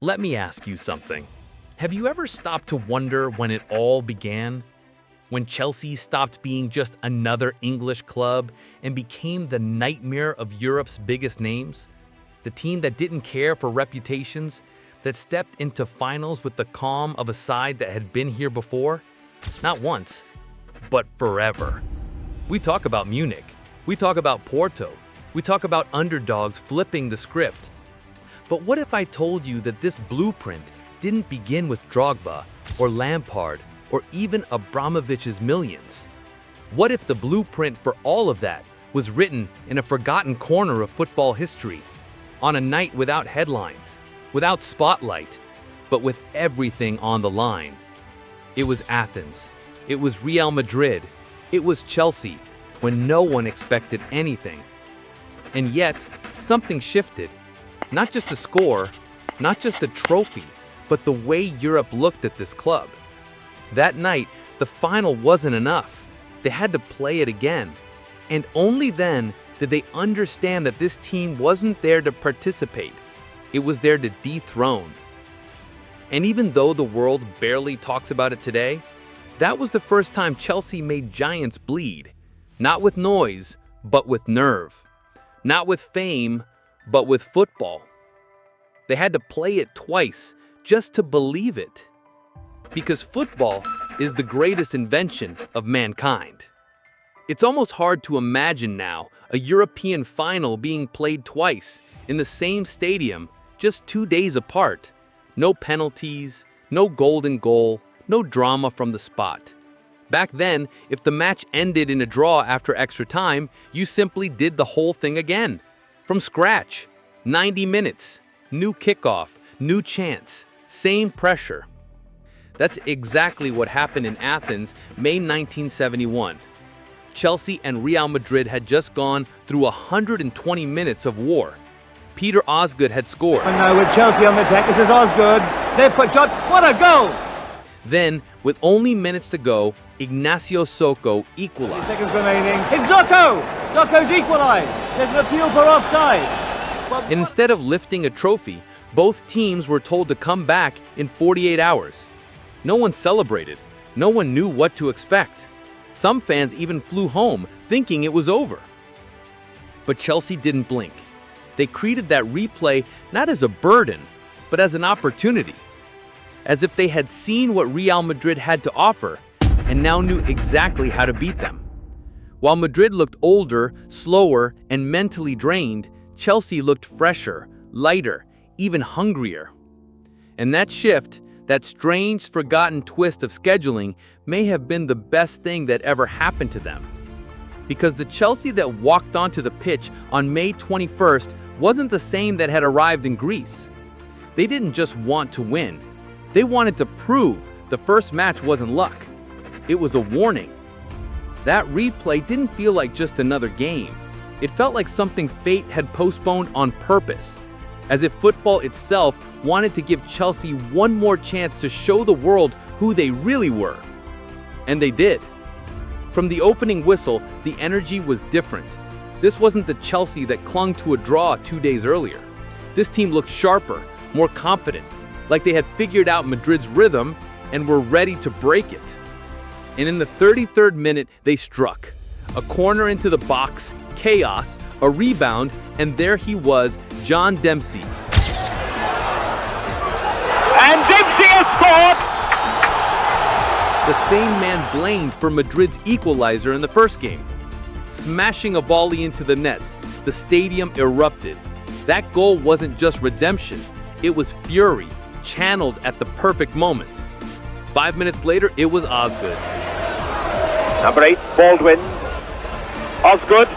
Let me ask you something. Have you ever stopped to wonder when it all began? When Chelsea stopped being just another English club and became the nightmare of Europe's biggest names? The team that didn't care for reputations, that stepped into finals with the calm of a side that had been here before? Not once, but forever. We talk about Munich. We talk about Porto. We talk about underdogs flipping the script. But what if I told you that this blueprint didn't begin with Drogba or Lampard or even Abramovich's millions? What if the blueprint for all of that was written in a forgotten corner of football history, on a night without headlines, without spotlight, but with everything on the line? It was Athens. It was Real Madrid. It was Chelsea, when no one expected anything. And yet, something shifted. Not just a score, not just a trophy, but the way Europe looked at this club. That night, the final wasn't enough. They had to play it again. And only then did they understand that this team wasn't there to participate. It was there to dethrone. And even though the world barely talks about it today, that was the first time Chelsea made giants bleed. Not with noise, but with nerve. Not with fame, but with football. They had to play it twice just to believe it. Because football is the greatest invention of mankind. It's almost hard to imagine now a European final being played twice in the same stadium, just 2 days apart. No penalties, no golden goal, no drama from the spot. Back then, if the match ended in a draw after extra time, you simply did the whole thing again. From scratch. 90 minutes. New kickoff. New chance. Same pressure. That's exactly what happened in Athens, May 1971. Chelsea and Real Madrid had just gone through 120 minutes of war. Peter Osgood had scored. And now with Chelsea on the attack, this is Osgood. Left foot shot. What a goal! Then, with only minutes to go, Ignacio Soko equalized. 30 seconds remaining. It's Soko! Soko's equalized. There's an appeal for offside. And instead of lifting a trophy, both teams were told to come back in 48 hours. No one celebrated. No one knew what to expect. Some fans even flew home, thinking it was over. But Chelsea didn't blink. They treated that replay not as a burden, but as an opportunity. As if they had seen what Real Madrid had to offer, and now knew exactly how to beat them. While Madrid looked older, slower, and mentally drained, Chelsea looked fresher, lighter, even hungrier. And that shift, that strange, forgotten twist of scheduling, may have been the best thing that ever happened to them. Because the Chelsea that walked onto the pitch on May 21st wasn't the same that had arrived in Greece. They didn't just want to win. They wanted to prove the first match wasn't luck. It was a warning. That replay didn't feel like just another game. It felt like something fate had postponed on purpose, as if football itself wanted to give Chelsea one more chance to show the world who they really were. And they did. From the opening whistle, the energy was different. This wasn't the Chelsea that clung to a draw 2 days earlier. This team looked sharper, more confident, like they had figured out Madrid's rhythm and were ready to break it. And in the 33rd minute, they struck. A corner into the box, chaos, a rebound, and there he was, John Dempsey. And Dempsey has scored! The same man blamed for Madrid's equalizer in the first game. Smashing a volley into the net, the stadium erupted. That goal wasn't just redemption, it was fury, channeled at the perfect moment. 5 minutes later, it was Osgood. Number 8, Baldwin. Osgood.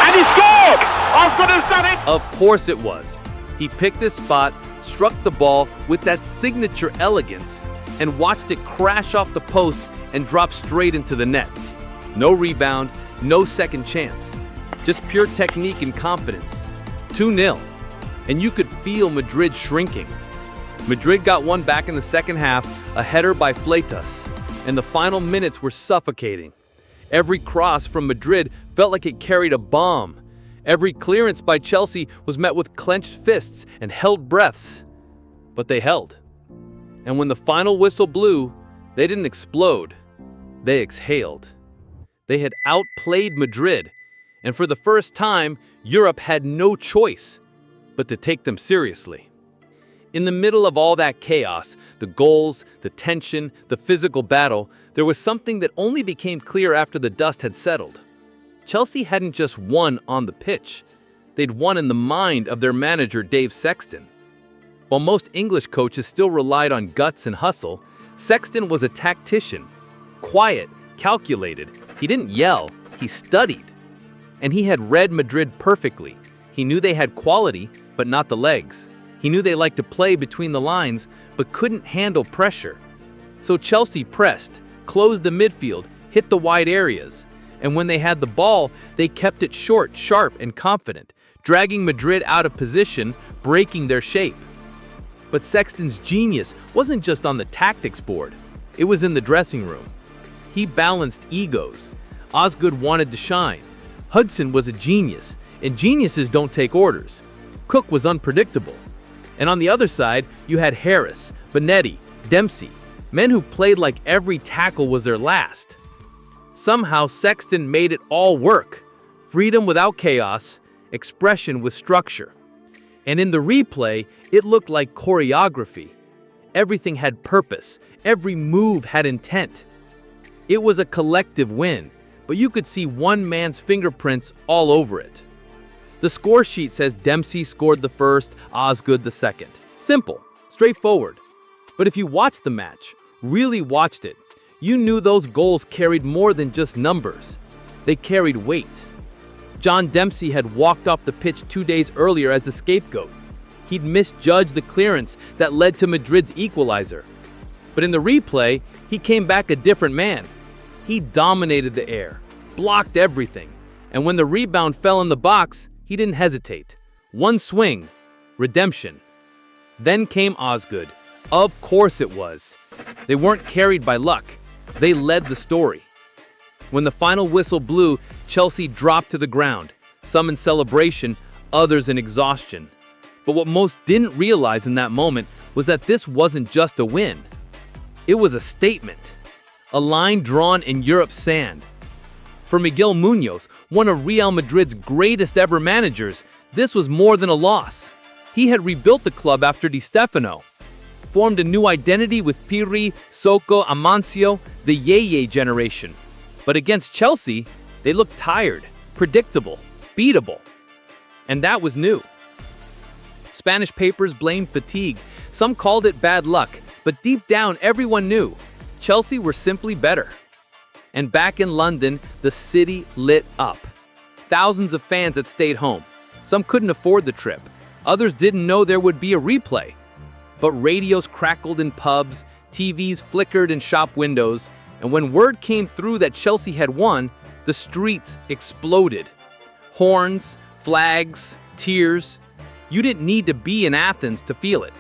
And he scored! Osgood has done it! Of course it was. He picked this spot, struck the ball with that signature elegance, and watched it crash off the post and drop straight into the net. No rebound, no second chance. Just pure technique and confidence. 2-0. And you could feel Madrid shrinking. Madrid got one back in the second half, a header by Fleitas, and the final minutes were suffocating. Every cross from Madrid felt like it carried a bomb. Every clearance by Chelsea was met with clenched fists and held breaths. But they held. And when the final whistle blew, they didn't explode. They exhaled. They had outplayed Madrid, and for the first time, Europe had no choice but to take them seriously. In the middle of all that chaos, the goals, the tension, the physical battle, there was something that only became clear after the dust had settled. Chelsea hadn't just won on the pitch. They'd won in the mind of their manager, Dave Sexton. While most English coaches still relied on guts and hustle, Sexton was a tactician. Quiet, calculated. He didn't yell, he studied. And he had read Madrid perfectly. He knew they had quality, but not the legs. He knew they liked to play between the lines, but couldn't handle pressure. So Chelsea pressed, closed the midfield, hit the wide areas. And when they had the ball, they kept it short, sharp, and confident, dragging Madrid out of position, breaking their shape. But Sexton's genius wasn't just on the tactics board. It was in the dressing room. He balanced egos. Osgood wanted to shine. Hudson was a genius, and geniuses don't take orders. Cook was unpredictable. And on the other side, you had Harris, Bonetti, Dempsey, men who played like every tackle was their last. Somehow Sexton made it all work. Freedom without chaos, expression with structure. And in the replay, it looked like choreography. Everything had purpose. Every move had intent. It was a collective win, but you could see one man's fingerprints all over it. The score sheet says Dempsey scored the first, Osgood the second. Simple, straightforward. But if you watched the match, really watched it, you knew those goals carried more than just numbers. They carried weight. John Dempsey had walked off the pitch 2 days earlier as a scapegoat. He'd misjudged the clearance that led to Madrid's equalizer. But in the replay, he came back a different man. He dominated the air, blocked everything, and when the rebound fell in the box, he didn't hesitate. One swing, redemption. Then came Osgood. Of course it was. They weren't carried by luck. They led the story. When the final whistle blew, Chelsea dropped to the ground, some in celebration, others in exhaustion. But what most didn't realize in that moment was that this wasn't just a win. It was a statement, a line drawn in Europe's sand. For Miguel Munoz, one of Real Madrid's greatest ever managers, this was more than a loss. He had rebuilt the club after Di Stefano, formed a new identity with Pirri, Soko, Amancio, the Yeye generation. But against Chelsea, they looked tired, predictable, beatable. And that was new. Spanish papers blamed fatigue. Some called it bad luck, but deep down everyone knew Chelsea were simply better. And back in London, the city lit up. Thousands of fans had stayed home. Some couldn't afford the trip. Others didn't know there would be a replay. But radios crackled in pubs, TVs flickered in shop windows, and when word came through that Chelsea had won, the streets exploded. Horns, flags, tears. You didn't need to be in Athens to feel it.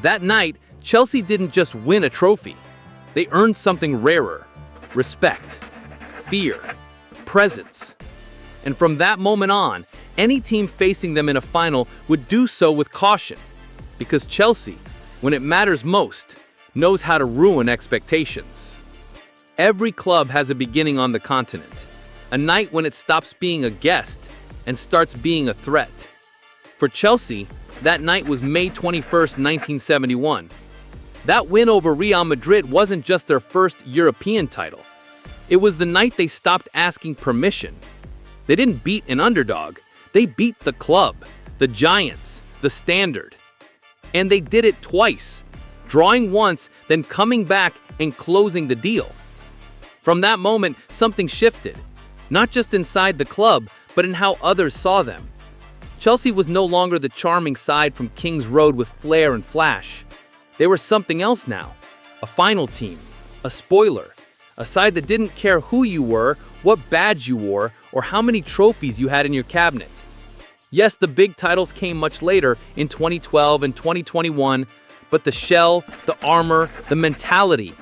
That night, Chelsea didn't just win a trophy. They earned something rarer: respect, fear, presence. And from that moment on, any team facing them in a final would do so with caution. Because Chelsea, when it matters most, knows how to ruin expectations. Every club has a beginning on the continent, a night when it stops being a guest and starts being a threat. For Chelsea, that night was May 21st, 1971. That win over Real Madrid wasn't just their first European title. It was the night they stopped asking permission. They didn't beat an underdog. They beat the club, the giants, the standard. And they did it twice, drawing once, then coming back and closing the deal. From that moment, something shifted, not just inside the club, but in how others saw them. Chelsea was no longer the charming side from King's Road with flair and flash. They were something else now, a final team, a spoiler, a side that didn't care who you were, what badge you wore, or how many trophies you had in your cabinet. Yes, the big titles came much later in 2012 and 2021, but the shell, the armor, the mentality,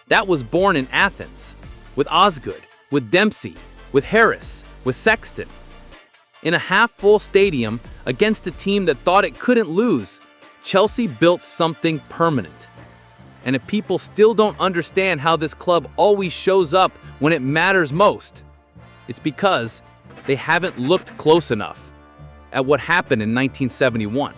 that was born in Athens, with Osgood, with Dempsey, with Harris, with Sexton. In a half-full stadium against a team that thought it couldn't lose, Chelsea built something permanent. And if people still don't understand how this club always shows up when it matters most, it's because they haven't looked close enough at what happened in 1971.